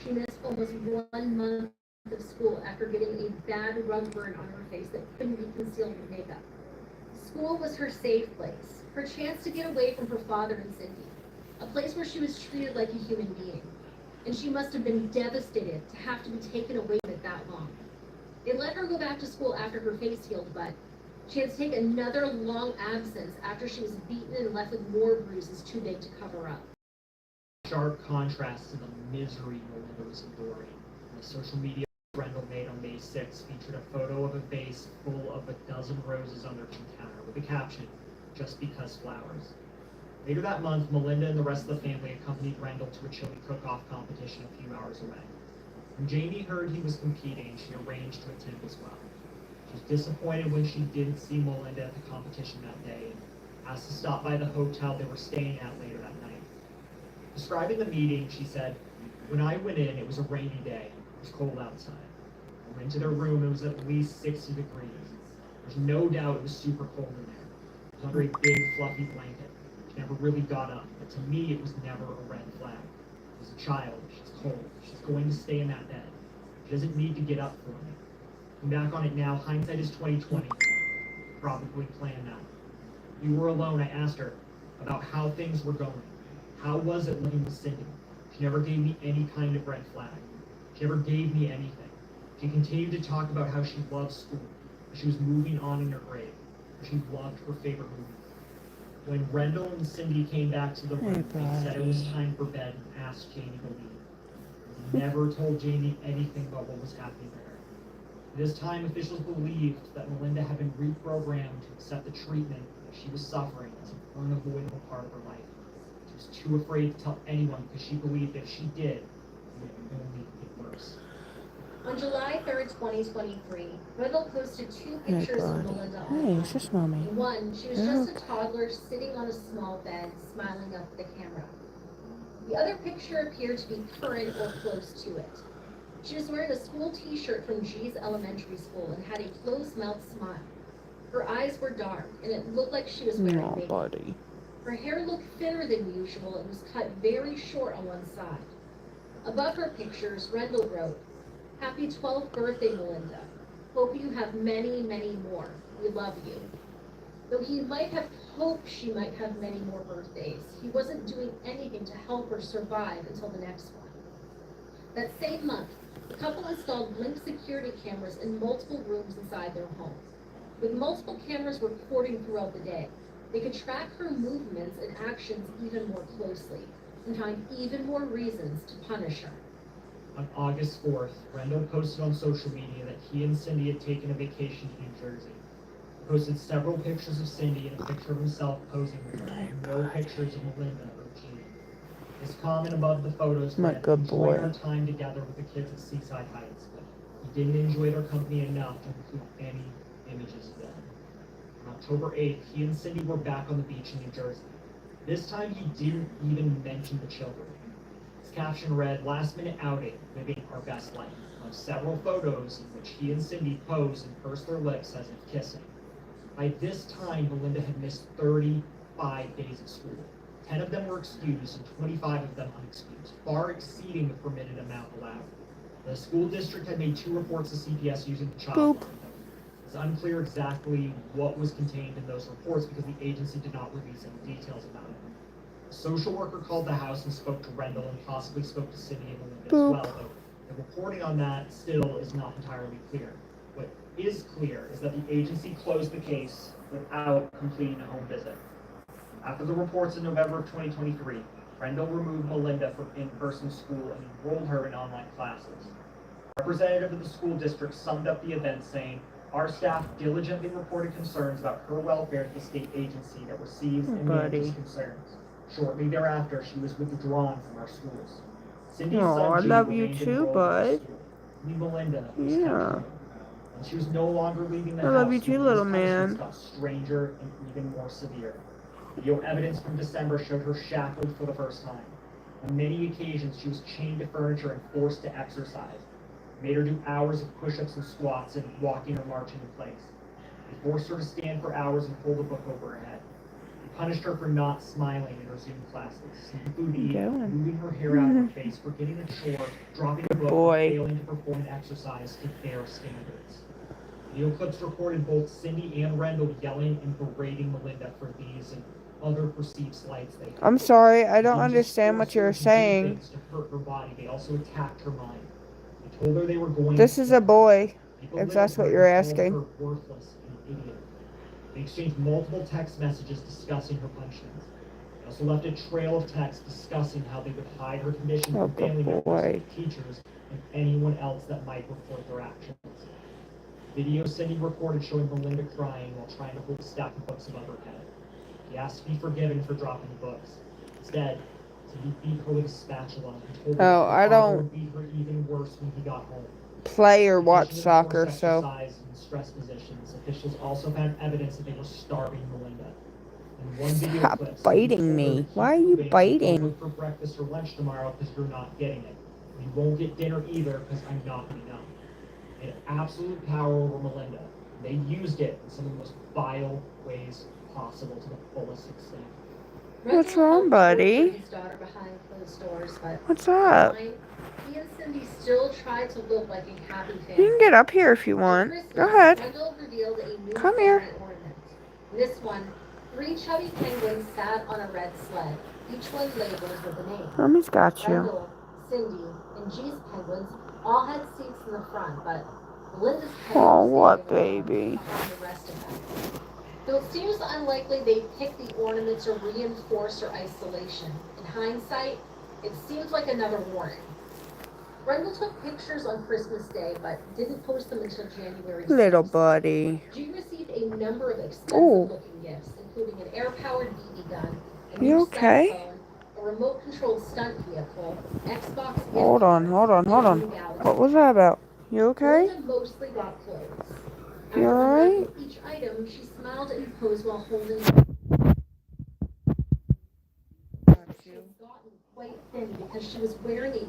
she missed almost 1 month of school after getting a bad rug burn on her face that couldn't be concealed with makeup. School was her safe place, her chance to get away from her father and Cindy, a place where she was treated like a human being. And she must have been devastated to have to be taken away from it that long. They let her go back to school after her face healed, but she had to take another long absence after she was beaten and left with more bruises too big to cover up. Sharp contrast to the misery Melinda was enduring. The social media Brendel made on May 6 featured a photo of a vase full of a dozen roses on their counter with the caption, "Just because flowers." Later that month, Melinda and the rest of the family accompanied Brendel to a chili cook-off competition a few hours away. When Jamie heard he was competing, she arranged to attend as well. She was disappointed when she didn't see Melinda at the competition that day and asked to stop by the hotel they were staying at later that night. Describing the meeting, she said, "When I went in, it was a rainy day. It was cold outside. I went to their room, it was at least 60 degrees. There's no doubt it was super cold in there. It was under a big, fluffy blanket. She never really got up, but to me, it was never a red flag. As a child, she's cold. She's going to stay in that bed. She doesn't need to get up for me." Looking back on it now, hindsight is 2020. Probably planned that. We were alone. I asked her about how things were going. How was it living with Cindy? She never gave me any kind of red flag. She never gave me anything. She continued to talk about how she loved school, how she was moving on in her grade, how she loved her favorite movie. When Brendel and Cindy came back to the room, they said it was time for bed and asked Jamie to leave. They never told Jamie anything about what was happening to her. This time, officials believed that Melinda had been reprogrammed to accept the treatment that she was suffering as an unavoidable part of her life. She was too afraid to tell anyone because she believed if she did, it would only get worse. On July 3rd, 2023, Brendel posted two pictures of Melinda Hey, online. it's just mommy. In one, she was just a toddler sitting on a small bed, smiling up at the camera. The other picture appeared to be current or close to it. She was wearing a school t-shirt from G's elementary school and had a closed-mouthed smile. Her eyes were dark, and it looked like she was wearing makeup. Buddy. Her hair looked thinner than usual and was cut very short on one side. Above her pictures, Brendel wrote, "Happy 12th birthday, Melinda. Hope you have many, many more. We love you." Though he might have hoped she might have many more birthdays, he wasn't doing anything to help her survive until the next one. That same month, the couple installed Blink security cameras in multiple rooms inside their home. With multiple cameras recording throughout the day, they could track her movements and actions even more closely and find even more reasons to punish her. On August 4th, Brendel posted on social media that he and Cindy had taken a vacation to New Jersey. He posted several pictures of Cindy and a picture of himself posing with her, and no pictures of Melinda or Jean. His comment above the photos My read, good "Enjoyed boy. our time together with the kids at Seaside Heights, but he didn't enjoy their company enough to include any images of them." On October 8th, he and Cindy were back on the beach in New Jersey. This time he didn't even mention the children. His caption read, "Last minute outing, living our best life," on several photos in which he and Cindy posed and pursed their lips as if kissing. By this time, Melinda had missed 35 days of school. 10 of them were excused and 25 of them unexcused, far exceeding the permitted amount allowed. The school district had made 2 reports to CPS using the child line. It's unclear exactly what was contained in those reports because the agency did not release any details about it. A social worker called the house and spoke to Brendel and possibly spoke to Cindy and Melinda as well, though the reporting on that still is not entirely clear. What is clear is that the agency closed the case without completing a home visit. After the reports in November of 2023, Brendel removed Melinda from in-person school and enrolled her in online classes. A representative of the school district summed up the event saying, "Our staff diligently reported concerns about her welfare to the state agency that receives and manages concerns. Shortly thereafter, she was withdrawn from our schools." Cindy's son, I G, love you remained too, enrolled in the bud. school. Only Melinda was kept Yeah. home. And she was no longer leaving the I house. love you too, little Melinda's punishments man. got stranger and even more severe. Video evidence from December showed her shackled for the first time. On many occasions, she was chained to furniture and forced to exercise. They made her do hours of push-ups and squats and walking or marching in place. They forced her to stand for hours and hold a book over her head. They punished her for not smiling in her Zoom classes, sneaking food to eat, Going. moving her hair out of her face, forgetting a chore, dropping a book, boy. and failing to perform an exercise to their standards. Video clips recorded both Cindy and Rendell yelling and berating Melinda for these and other perceived slights they I'm committed. sorry, I They don't didn't just understand what force her you're to do saying. things to hurt her body, they also attacked her mind. They told her they were going This to is kill a her. boy, They if belittled that's what her you're and called asking. her worthless and idiot. They exchanged multiple text messages discussing her punishments. They also left a trail of texts discussing how they would hide her condition Oh, from family good members, boy. teachers, and anyone else that might report their actions. Video Cindy recorded showing Melinda crying while trying to hold a stack of books above her head. She asked to be forgiven for dropping the books. Instead, Cindy beat her with a spatula and told her Oh, that her I father don't would beat her even worse when he got home. play or In watch addition to the forced soccer, so. exercise and stress positions, officials also found evidence that they were starving Melinda. In one video Stop clip, Cindy biting told her me. to keep Why are you moving and biting? Don't look for breakfast or lunch tomorrow because you're not getting it. You won't get dinner either because I'm not going to know. They had absolute power over Melinda. They used it in some of the most vile ways possible to the fullest extent. What's Rendell wrong, helped buddy? torture his daughter behind closed doors, but What's up? online, he and Cindy still tried to look like a happy You family. can get up here if you On want. Christmas, Go ahead. Rendell revealed a new Come family here. ornament. In this one, 3 chubby penguins sat on a red sled, each one labeled with a name. Mommy's got you. Rendell, Cindy, and G's penguins all had seats in the front, but Melinda's penguins Oh, what stayed in the row baby? behind the rest of them. Though it seems unlikely they picked the ornament to reinforce her isolation, in hindsight, it seems like another warning. Rendell took pictures on Christmas Day, but didn't post them until January 6th. Little buddy. G received a number of Ooh. expensive-looking gifts, including an air-powered BB gun, a You new okay? cell phone, a remote-controlled stunt vehicle, Xbox gift Hold on, cards, hold on, and hold a on. new Galaxy. What was that about? You okay? Melinda mostly got clothes. You After alright? unwrapping each item, she smiled and posed while holding She had gotten quite thin because she was wearing a